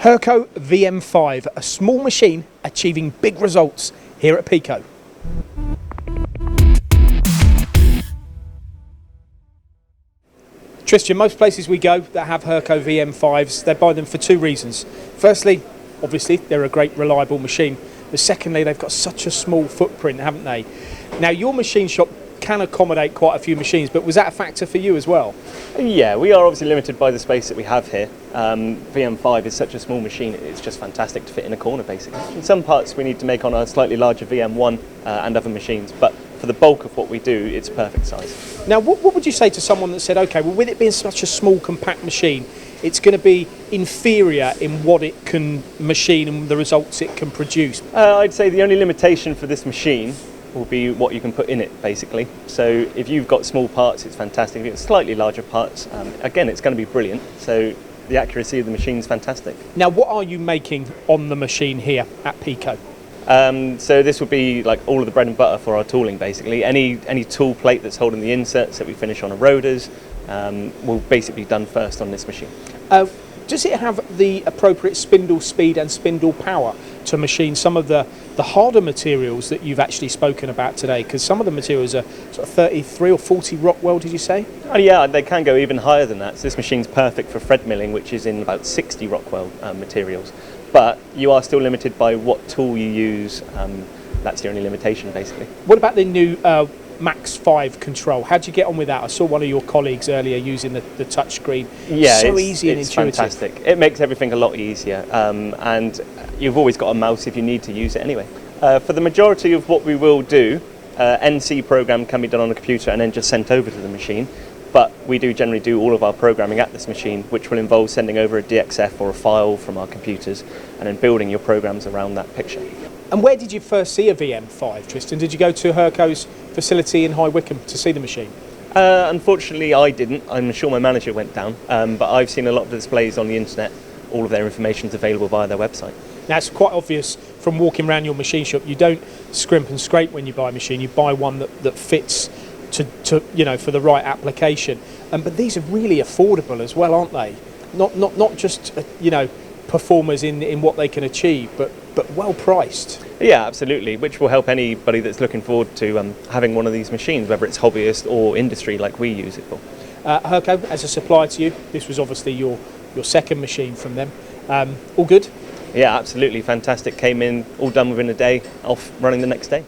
Hurco VM5, a small machine achieving big results here at Peco. Tristan, most places we go that have Hurco VM5s, they buy them for two reasons. Firstly, obviously, they're a great reliable machine. But secondly, they've got such a small footprint, haven't they? Now, your machine shop can accommodate quite a few machines, but was that a factor for you as well? Yeah, we are obviously limited by the space that we have here. VM5 is such a small machine, it's just fantastic to fit in a corner basically. In some parts we need to make on a slightly larger VM1 and other machines, but for the bulk of what we do, it's perfect size. Now, what would you say to someone that said, okay, well, with it being such a small, compact machine, it's going to be inferior in what it can machine and the results it can produce? I'd say the only limitation for this machine will be what you can put in it basically. So if you've got small parts, it's fantastic. If you've got slightly larger parts, again, it's going to be brilliant. So the accuracy of the machine is fantastic. Now, what are you making on the machine here at Peco? So this would be like all of the bread and butter for our tooling basically. Any tool plate that's holding the inserts that we finish on our rotors will basically be done first on this machine. Does it have the appropriate spindle speed and spindle power to machine some of the harder materials that you've actually spoken about today? Because some of the materials are sort of 33 or 40 Rockwell, did you say? Oh yeah, they can go even higher than that. So this machine's perfect for thread milling, which is in about 60 Rockwell materials. But you are still limited by what tool you use. That's the only limitation basically. What about the new Max 5 control? How do you get on with that? I saw one of your colleagues earlier using the touch screen. Yeah, so easy and it's intuitive. Fantastic. It makes everything a lot easier, and you've always got a mouse if you need to use it anyway. For the majority of what we will do, NC program can be done on a computer and then just sent over to the machine. But we do generally do all of our programming at this machine, which will involve sending over a DXF or a file from our computers and then building your programs around that picture. And where did you first see a VM5, Tristan? Did you go to Hurco's facility in High Wycombe to see the machine? Unfortunately, I didn't. I'm sure my manager went down, but I've seen a lot of the displays on the internet. All of their information is available via their website. Now, it's quite obvious from walking around your machine shop, you don't scrimp and scrape when you buy a machine. You buy one that fits to for the right application. But these are really affordable as well, aren't they? Not just performers in what they can achieve, but well priced. Yeah, absolutely, which will help anybody that's looking forward to having one of these machines, whether it's hobbyist or industry like we use it for. Hurco, as a supplier to you, this was obviously your second machine from them. All good? Yeah, absolutely fantastic. Came in, all done within a day, off running the next day.